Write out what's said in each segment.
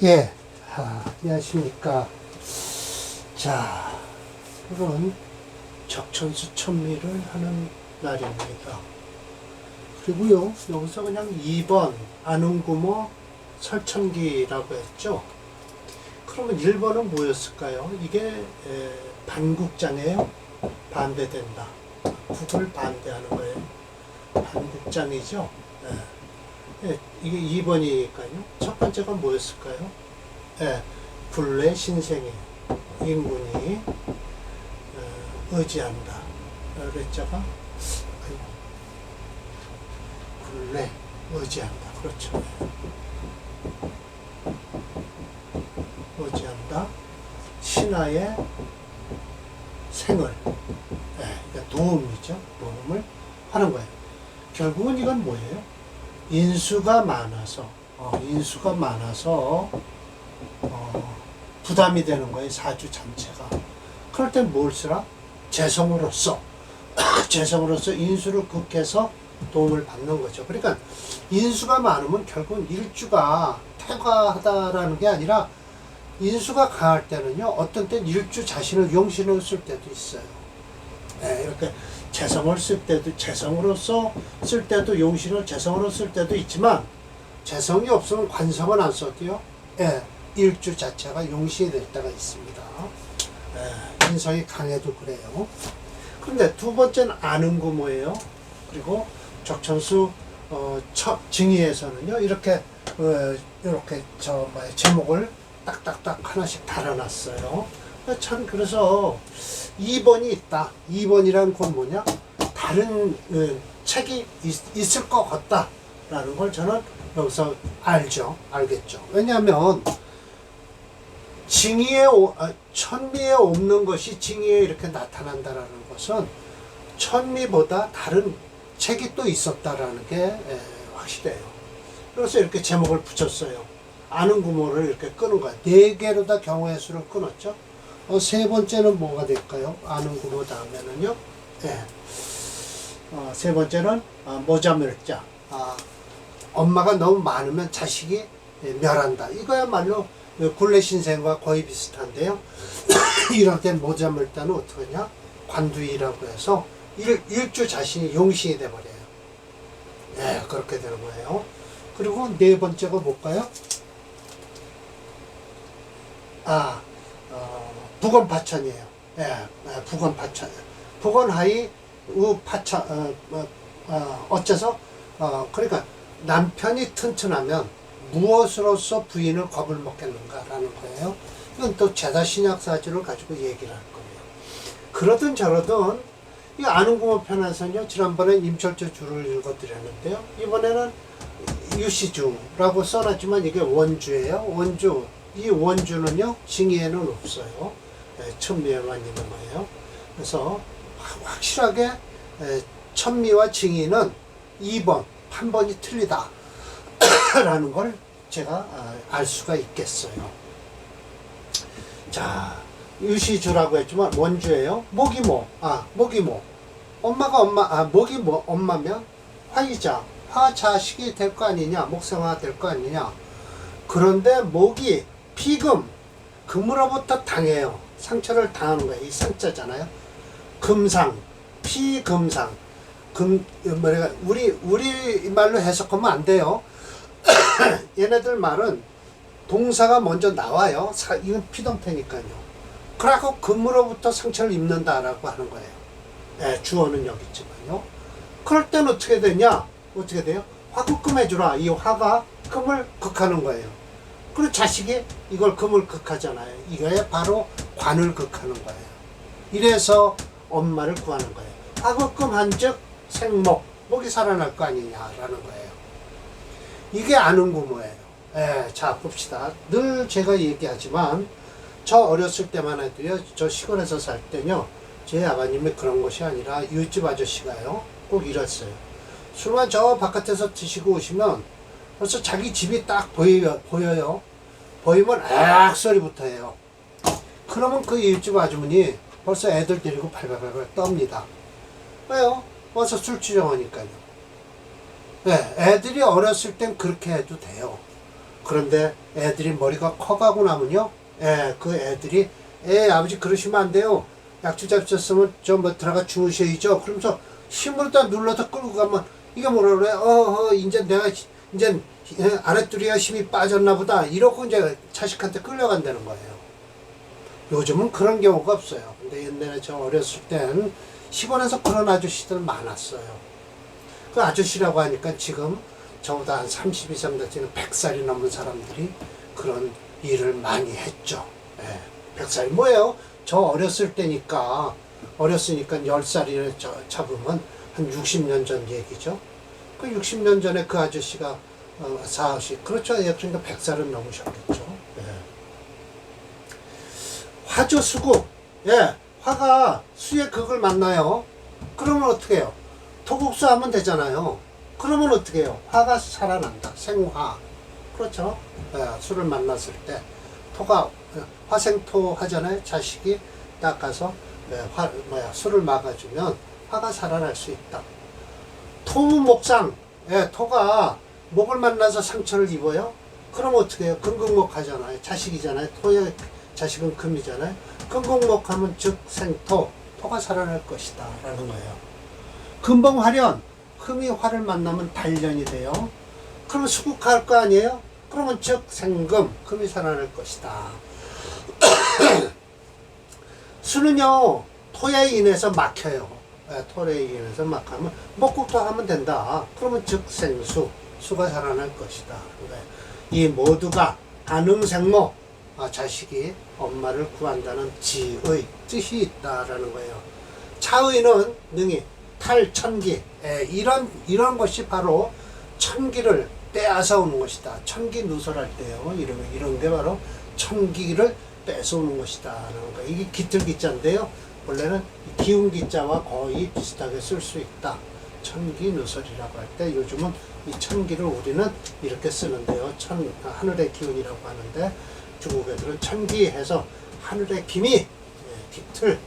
예, 안녕하십니까. 자, 오늘은 적천수 천미를 하는 날입니다. 그리고요, 여기서 그냥 2번 안흥구모 설천기라고 했죠. 그러면 1번은 뭐였을까요? 이게 반국장이에요. 반대된다. 국을 반대하는 거예요. 반국장이죠. 이게 2번이니까요. 첫 번째가 뭐였을까요? 굴레 신생이 인군이 의지한다. 그랬자가 굴레 의지한다. 그렇죠. 의지한다. 신하의 생을 도움이죠. 도움을 하는 거예요. 결국은 이건 뭐예요? 인수가 많아서 부담이 되는 거예요. 사주 전체가. 그럴 땐 뭘 쓰라? 재성으로서 재성으로서 인수를 극해서 도움을 받는 거죠. 그러니까 인수가 많으면 결국은 일주가 퇴과하다라는 게 아니라 인수가 강할 때는요, 어떤 땐 일주 자신을 용신으로 쓸 때도 있어요. 이렇게 재성을 쓸 때도, 재성으로서 쓸 때도, 용신을 재성으로 쓸 때도 있지만, 재성이 없으면 관성은 안 써도요, 일주 자체가 용신이 될 때가 있습니다. 인성이 강해도 그래요. 그런데 두 번째는 안흥구모예요. 그리고 적천수 증의에서는요, 이렇게 제목을 딱딱딱 하나씩 달아놨어요. 참, 그래서 2번이 있다. 2번이란 건 뭐냐? 다른 책이 있을 것 같다라는 걸 저는 여기서 알겠죠. 왜냐하면 천미에 없는 것이 징의에 이렇게 나타난다라는 것은 천미보다 다른 책이 또 있었다라는 게 확실해요. 그래서 이렇게 제목을 붙였어요. 안흥구모를 이렇게 끄는 거야. 4개로 다 경우의 수를 끊었죠. 세 번째는 뭐가 될까요? 안흥구모 다음에는요. 세 번째는 모자멸자. 엄마가 너무 많으면 자식이 멸한다. 이거야말로 굴레신생과 거의 비슷한데요. 이럴 땐 모자멸자는 어떻게 하냐? 관두이라고 해서 일주 자신이 용신이 돼버려요. 그렇게 되는 거예요. 그리고 네 번째가 뭘까요? 북원파천이에요. 북원파천. 북원하이 우파천. 어째서? 그러니까 남편이 튼튼하면 무엇으로서 부인을 겁을 먹겠는가라는 거예요. 이건 또 제다신약사주를 가지고 얘기를 할 거예요. 그러든 저러든 이 안흥구모 편에서는요, 지난번에 임철조 주를 읽어드렸는데요, 이번에는 유시주라고 써놨지만 이게 원주예요. 원주. 이 원주는요, 징의에는 없어요. 천미에만 있는 거예요. 그래서 확실하게 천미와 징의는 2번, 한 번이 틀리다 라는 걸 제가 알 수가 있겠어요. 자, 유시주라고 했지만 원주예요. 모기모. 엄마가 모기모 엄마면 화이자, 화자식이 될 거 아니냐, 목성화 될 거 아니냐. 그런데 목이 금으로부터 당해요. 상처를 당하는 거예요. 이 상자잖아요. 금상, 피금상. 우리 말로 해석하면 안 돼요. 얘네들 말은 동사가 먼저 나와요. 이건 피동태니까요. 그래갖고 금으로부터 상처를 입는다라고 하는 거예요. 주어는 여기 있지만요. 그럴 땐 어떻게 되냐? 어떻게 돼요? 화극금해주라. 이 화가 금을 극하는 거예요. 그리고 자식이 이걸 금을 극하잖아요. 이거에 바로 관을 극하는 거예요. 이래서 엄마를 구하는 거예요. 화극금한즉 생목, 목이 살아날 거 아니냐라는 거예요. 이게 안흥구모예요. 자, 봅시다. 늘 제가 얘기하지만 저 어렸을 때만 해도요, 저 시골에서 살 때요, 제 아버님이 그런 것이 아니라 이웃집 아저씨가요, 꼭 이랬어요. 술만 저 바깥에서 드시고 오시면 벌써 자기 집이 딱 보여요. 보이면 악 소리부터 해요. 그러면 그 이웃집 아주머니 벌써 애들 데리고 발발발발 떱니다. 왜요? 와서 술 취정하니까요. 애들이 어렸을 땐 그렇게 해도 돼요. 그런데 애들이 머리가 커가고 나면요, 그 애들이 아버지 그러시면 안 돼요. 약주 잡수셨으면 좀 뭐 들어가 주무셔야죠. 그러면서 힘으로 다 눌러서 끌고 가면 이게 뭐라 그래? 이제 내가 이제 아랫두리가 힘이 빠졌나 보다. 이러고 이제 자식한테 끌려간다는 거예요. 요즘은 그런 경우가 없어요. 근데 옛날에 저 어렸을 땐 시골에서 그런 아저씨들 많았어요. 그 아저씨라고 하니까 지금 저보다 한 30 이상 되는 100살이 넘은 사람들이 그런 일을 많이 했죠. 100살이 뭐예요? 저 어렸을 때니까, 어렸으니까 10살이 잡으면 한 60년 전 얘기죠. 그 60년 전에 그 아저씨가 40, 그렇죠. 그러니까 100살은 넘으셨겠죠. 화죠, 수국. 화가 수의 극을 만나요. 그러면 어떻게 해요? 토국수 하면 되잖아요. 그러면 어떻게 해요? 화가 살아난다. 생화. 그렇죠. 수를 만났을 때 토가 화생토 하잖아요. 자식이 딱 가서 수를 막아주면 화가 살아날 수 있다. 토목상. 토가 목을 만나서 상처를 입어요. 그럼 어떻게 해요? 금극목 하잖아요. 자식이잖아요. 토의 자식은 금이잖아요. 금극목하면 즉 생토. 토가 살아날 것이다. 라는 거예요. 금봉화련. 금이 화를 만나면 단련이 돼요. 그러면 수국할 거 아니에요? 그러면 즉 생금. 금이 살아날 것이다. 수는요. 토에 인해서 막혀요. 토에 인해서 막하면 목국토 하면 된다. 그러면 즉 생수. 수가 살아날 것이다. 이 모두가 안응생모. 자식이 엄마를 구한다는 지의 뜻이 있다라는 거예요. 차의는 능히 탈천기. 이런 것이 바로 천기를 빼앗아 오는 것이다. 천기 누설할 때요. 이런 게 바로 천기를 뺏어오는 것이다. 라는 거예요. 이게 기틀기자인데요. 원래는 기운기자와 거의 비슷하게 쓸 수 있다. 천기 누설이라고 할 때 요즘은 이 천기를 우리는 이렇게 쓰는데요. 하늘의 기운이라고 하는데 중국 애들은 천기해서 하늘의 기미, 기틀을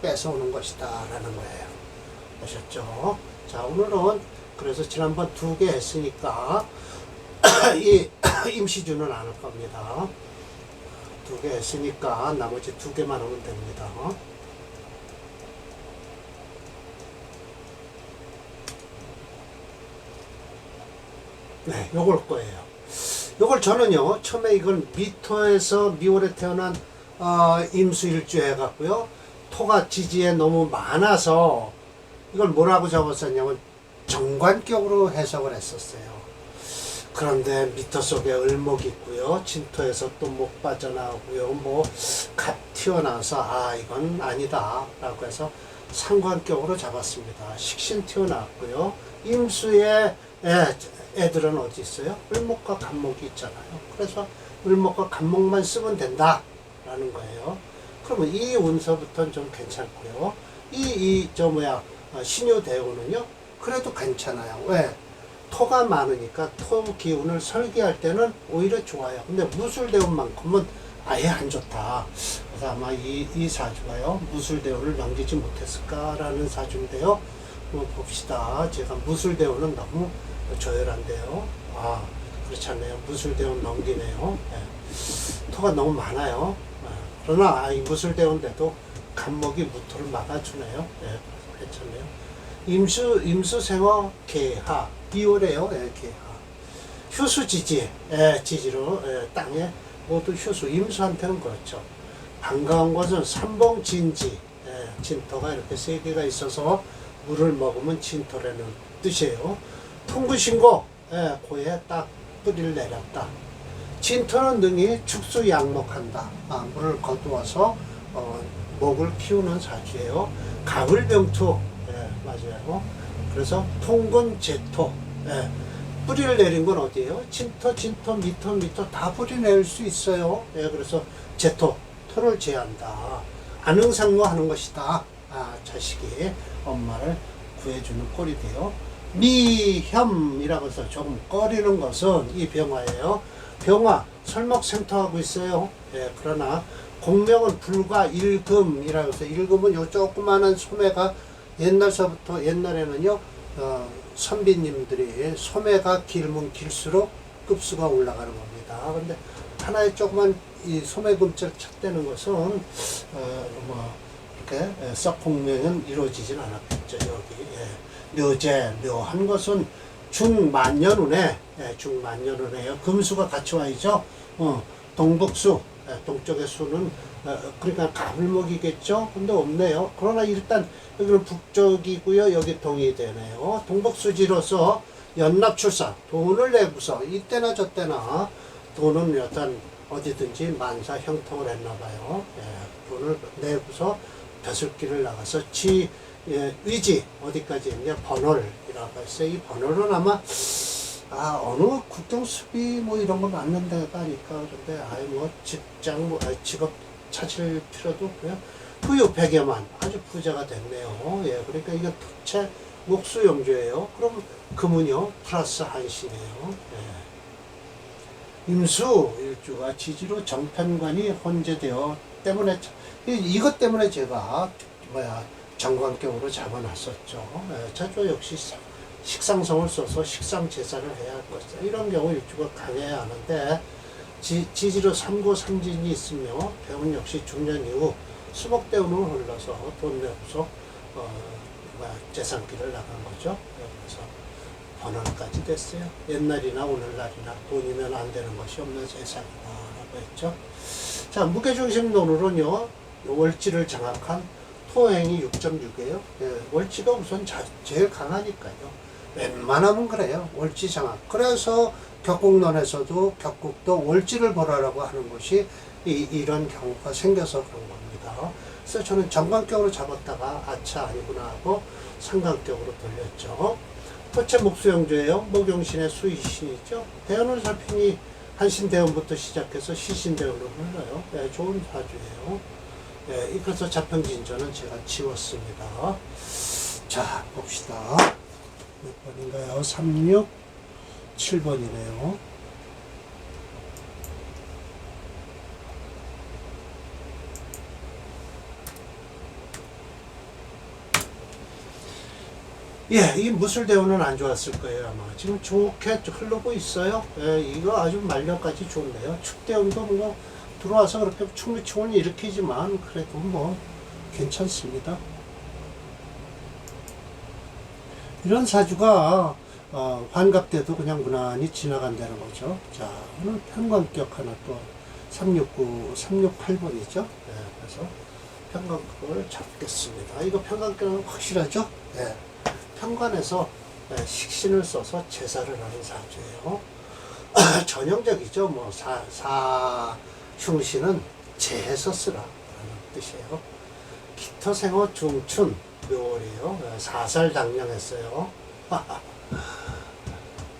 뺏어오는 것이다 라는 거예요. 아셨죠? 자, 오늘은 그래서 지난번 2개 했으니까 이 임시주는 안 할 겁니다. 2개 했으니까 나머지 2개만 하면 됩니다. 요걸 거예요. 요걸 저는요, 처음에 이걸 미토에서 미월에 태어난 임수일주 해갖고요, 토가 지지에 너무 많아서 이걸 뭐라고 적었었냐면 정관격으로 해석을 했었어요. 그런데 미토 속에 을목이 있고요, 진토에서 또 목 빠져나오고요, 갑 튀어나와서 이건 아니다 라고 해서 상관격으로 잡았습니다. 식신 튀어나왔고요, 임수에 애들은 어디 있어요? 을목과 갑목이 있잖아요. 그래서 을목과 갑목만 쓰면 된다 라는 거예요. 그러면 이 운서부터는 좀 괜찮고요. 신유대운은요, 그래도 괜찮아요. 왜? 토가 많으니까 토 기운을 설계할 때는 오히려 좋아요. 근데 무술대운만큼은 아예 안 좋다. 그래서 아마 이 사주가요, 무술대운을 넘기지 못했을까라는 사주인데요. 한번 봅시다. 제가 무술대운은 너무 조열한데요. 그렇지 않네요. 무술대운 넘기네요. 토가 너무 많아요. 그러나 이 무술대운데도 간목이 무토를 막아주네요. 괜찮네요. 임수생어 개하 2월에요. 개하. 휴수지지. 지지로 땅에 모두 휴수. 임수한테는 그렇죠. 반가운 것은 삼봉진지. 진토가 이렇게 3개가 있어서 물을 먹으면 진토라는 뜻이에요. 통구신고. 고에 딱 뿌리를 내렸다. 진토는 능히 축수양목한다. 물을 거두어서 목을 키우는 사주예요. 가을병투. 맞아요. 그래서 통근제토. 뿌리를 내린 건 어디예요? 진토, 미토 다 뿌리 낼 수 있어요. 그래서 제토, 토를 제한다. 안응상로 하는 것이다. 자식이 엄마를 구해주는 꼴이 돼요. 미혐이라고 해서 조금 꺼리는 것은 이 병화예요. 병화, 설목생토하고 있어요. 그러나 공명은 불과 일금이라고 해서, 일금은 요 조그마한 소매가 옛날에는요, 선비님들이 소매가 길면 길수록 급수가 올라가는 겁니다. 근데 하나의 조그만 이 소매금절 쳤다는 것은 뭐 이렇게 썩공명은 이루어지진 않았겠죠. 여기 묘한 것은 중만년운에 중만년운에요. 금수가 같이 와야죠. 동북수 동쪽의 수는 그러니까 가물목이겠죠. 근데 없네요. 그러나 일단 여기는 북쪽이고요. 여기 동이 되네요. 동북수지로서 연납출사 돈을 내고서 이때나 저때나 돈은 여튼 어디든지 만사 형통을 했나봐요. 돈을 내고서 벼슬길을 나가서 위지 어디까지 했냐 번월이라고 했어요. 이 번월은 아마 어느 국경수비 뭐 이런 거 맞는 데가 아닐까. 그런데 뭐 직장 직업 찾을 필요도 없고요. 부유백여만 아주 부자가 됐네요. 그러니까 이거 특채 목수용조예요. 그럼 금은요 플러스 한신이에요. 임수 일주가 지지로 정편관이 혼재되어 때문에 이것 때문에 제가 정관격으로 잡아놨었죠. 자주 역시 식상성을 써서 식상 제사를 해야 할 것이다. 이런 경우 일주가 강해야 하는데 지지로 삼고 삼진이 있으며 대운 역시 중년 이후 수목대운으로 흘러서 돈 내고서 재산길을 나간 거죠. 그래서 번월까지 됐어요. 옛날이나 오늘날이나 돈이면 안 되는 것이 없는 세상이다라고 했죠. 자, 무게중심 논으로는요 월지를 장악한 토행이 6.6이에요. 월지가 우선 제일 강하니까요. 웬만하면 그래요. 월지 장악. 그래서 격국론에서도 격국도 월지를 보라라고 하는 것이 이런 경우가 생겨서 그런 겁니다. 그래서 저는 정관격으로 잡았다가 아차 아니구나 하고 상관격으로 돌렸죠. 토채 목수영조예요. 목용신의 수이신이죠. 대운을 살피니 한신대운부터 시작해서 시신대운으로 흘러요. 좋은 사주예요. 그래서 자평진전은 제가 지웠습니다. 자, 봅시다. 몇 번인가요? 36, 7번이네요. 이 무술대운은 안 좋았을 거예요, 아마. 지금 좋게 흐르고 있어요. 이거 아주 말년까지 좋네요. 축대운도 뭐 들어와서 그렇게 충미충을 일으키지만 그래도 뭐 괜찮습니다. 이런 사주가 환갑 때도 그냥 무난히 지나간다는 거죠. 자, 오늘 편관격 하나 또 369, 368번이죠. 그래서 편관격을 잡겠습니다. 이거 편관격은 확실하죠? 편관에서 식신을 써서 제사를 하는 사주예요. 전형적이죠. 뭐 흉신은 재해서 쓰라 라는 뜻이에요. 기토생호 중춘 묘월이에요. 4살 당령했어요.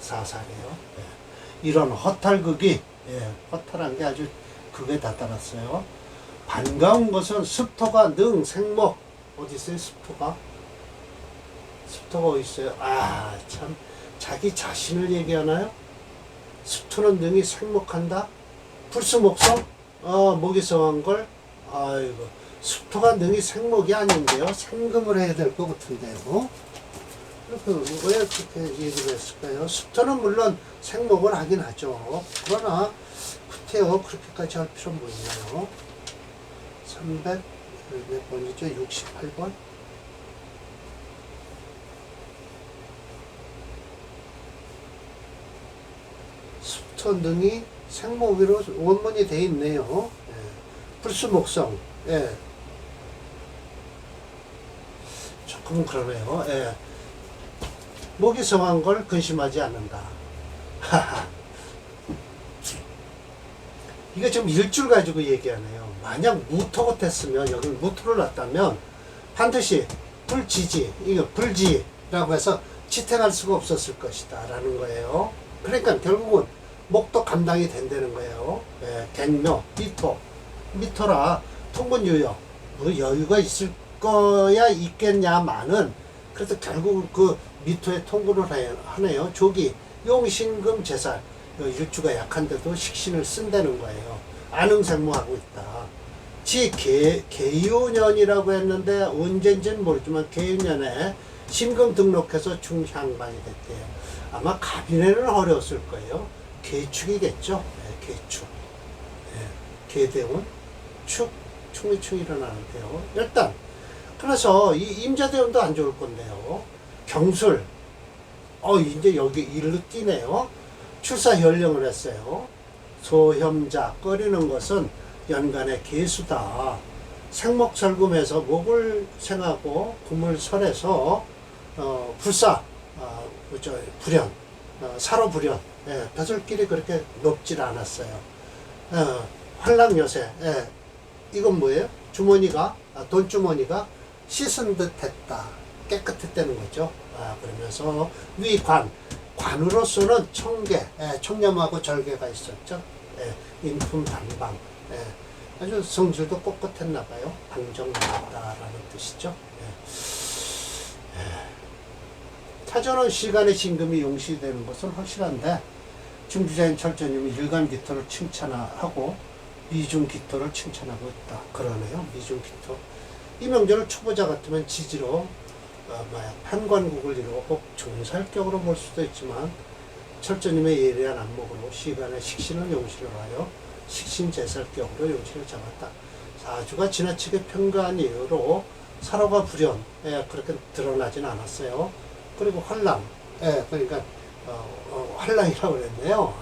4살이에요. 이런 허탈극이 허탈한 게 아주 극에 다다랐어요. 반가운 것은 습토가 능 생목 어디 있어요? 습토가 어디 있어요? 참 자기 자신을 얘기하나요? 습토는 능이 생목한다. 불수목성 목이 성한 걸 아이고 습토가 능이 생목이 아닌데요. 생금을 해야 될 것 같은데요. 왜 그렇게 얘기를 했을까요? 습토는 물론 생목을 하긴 하죠. 그러나 구태여 그렇게까지 할 필요는 뭐 있나요? 300 몇 번이죠? 68번. 습토 능이 생목으로 원문이 돼 있네요. 불수목성. 조금 그러네요. 목이 성한 걸 근심하지 않는다. 이거 지금 일줄 가지고 얘기하네요. 만약 무토 같았으면, 여기 무토를 놨다면 반드시 불지지, 이거 불지라고 해서 지탱할 수가 없었을 것이다 라는 거예요. 그러니까 결국은 목도 감당이 된다는 거예요. 갱묘, 미토라 통분유효 뭐 여유가 있을 거야 있겠냐마는 그래도 결국 그 미토에 통분을 하네요. 조기 용신금 제살 일주가 약한데도 식신을 쓴다는 거예요. 안흥생모하고 있다. 개유년이라고 했는데 언젠지는 모르지만 개유년에 신금 등록해서 중향반이 됐대요. 아마 갑인에는 어려웠을 거예요. 계축이겠죠. 예, 계축. 예, 계대운, 축, 충미충 일어나는데요. 일단 그래서 이 임자대운도 안 좋을 건데요. 경술, 이제 여기 일로 띄네요. 출사 연령을 했어요. 소혐자, 꺼리는 것은 연간의 계수다. 생목설금해서 목을 생하고 금을 설해서 불사, 불연, 사로불연, 예, 벼슬길이 그렇게 높질 않았어요. 활랑 요새, 예, 이건 뭐예요? 주머니가, 돈주머니가 씻은 듯 했다. 깨끗했다는 거죠. 그러면서 위관, 관으로서는 청계, 예, 청렴하고 절개가 있었죠. 예, 인품 단방, 예, 아주 성질도 꼿꼿했나 봐요. 방정나다라는 뜻이죠. 예. 예. 타전은 시간의 신금이 용시되는 것은 확실한데 중주자인 철저님이 일간기토를 칭찬하고 미중기토를 칭찬하고 있다. 그러네요. 미중기토. 이 명절을 초보자 같으면 지지로 판관국을 이루고 혹 종살격으로 볼 수도 있지만 철저님의 예리한 안목으로 시간의 식신을 용시를 하여 식신제살격으로 용시를 잡았다. 사주가 지나치게 평가한 이유로 사로가 불연, 예, 그렇게 드러나진 않았어요. 그리고 활랑, 예, 그러니까 활랑이라고 그랬네요.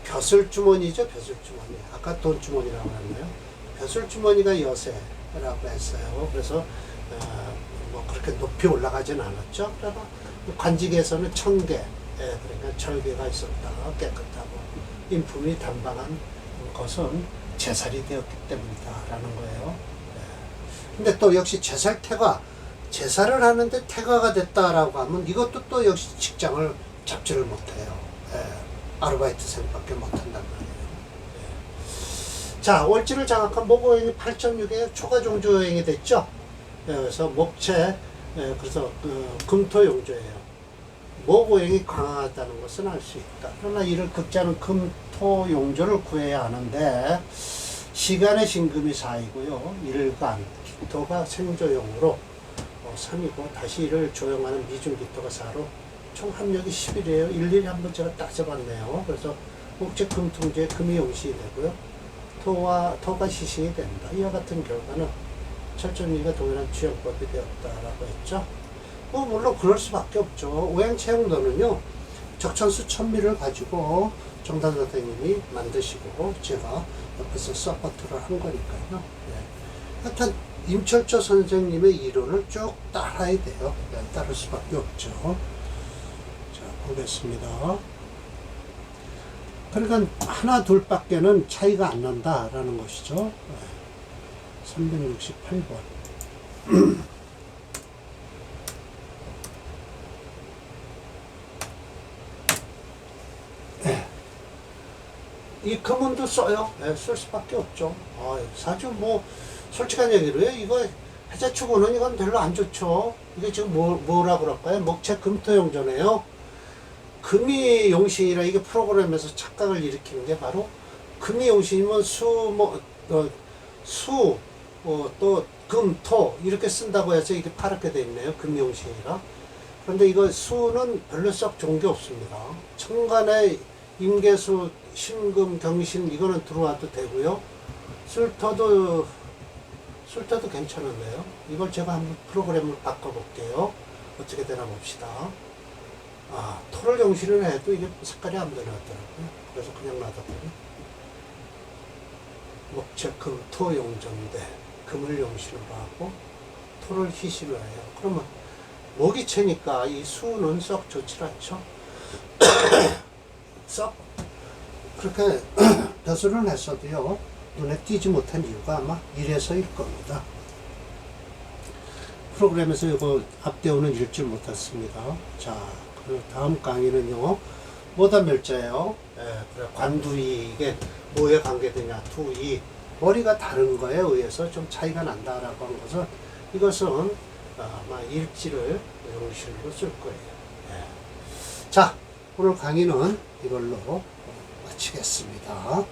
벼슬주머니죠, 벼슬주머니. 아까 돈주머니라고 했나요? 벼슬주머니가 여세라고 했어요. 그래서 뭐 그렇게 높이 올라가진 않았죠. 그러나 관직에서는 청계, 예, 그러니까 절개가 있었다. 깨끗하고 인품이 단방한 것은 제살이 되었기 때문이다라는 거예요. 예. 근데 또 역시 제살태가, 제살을 하는데 태가가 됐다라고 하면 이것도 또 역시 직장을 잡지를 못해요. 예. 아르바이트생밖에 못한단 말이에요. 예. 자, 월지를 장악한 목오행이 8.6에 초가종조행이 됐죠. 예, 그래서 목체, 예, 그래서 금토용조예요. 목오행이 강하다는 것은 알 수 있다. 그러나 이를 극자는 금토용조를 구해야 하는데 시간의 신금이 4이고요. 일간, 기토가 생조용으로 3이고 다시 이를 조용하는 미중기토가 4로 총 합력이 11이에요. 일일이 한번 제가 따져봤네요. 그래서 목체 금통조에 금이 용신이 되고요. 토가 시신이 된다. 이와 같은 결과는 철저미가 동일한 주형법이 되었다라고 했죠. 물론 그럴 수밖에 없죠. 오행채용도는요, 적천수 천미를 가지고 정단 선생님이 만드시고 제가 옆에서 서포트를 한 거니까요. 네. 하여튼 임철조 선생님의 이론을 쭉 따라야 돼요. 네, 따를 수밖에 없죠. 자, 보겠습니다. 그러니까 하나 둘밖에는 차이가 안 난다라는 것이죠. 네. 368번. 이 금운도 써요. 네, 쓸 수밖에 없죠. 사실 뭐 솔직한 얘기로요. 이거 해자축운은 이건 별로 안 좋죠. 이게 지금 뭐라 그럴까요? 목체 금토용조네요. 금이 용신이라 이게 프로그램에서 착각을 일으키는 게 바로 금이 용신이면 또 금, 토 이렇게 쓴다고 해서 이게 파랗게 돼 있네요. 금이 용신이라. 그런데 이거 수는 별로 썩 좋은 게 없습니다. 천간에 임계수, 신금, 경신 이거는 들어와도 되고요. 술터도 괜찮은데요. 이걸 제가 한번 프로그램을 바꿔볼게요. 어떻게 되나 봅시다. 토를 용신을 해도 이게 색깔이 안 변하더라고요. 그래서 그냥 놔뒀더니 목체 금, 토 용전인데 금을 용신으로 하고 토를 희신으로 해요. 그러면 목이체니까 이 수는 썩 좋지 않죠. 썩 그렇게 벼슬을 했어도요 눈에 띄지 못한 이유가 아마 이래서일 겁니다. 프로그램에서 이거 앞대우는 읽지 못했습니다. 자, 그 다음 강의는요 모다멸자예요. 그래, 관두이 이게 뭐에 관계되냐, 두이 머리가 다른 거에 의해서 좀 차이가 난다라고 한 것은 이것은 아마 일지를 용실로 쓸 거예요. 자, 오늘 강의는 이걸로 마치겠습니다.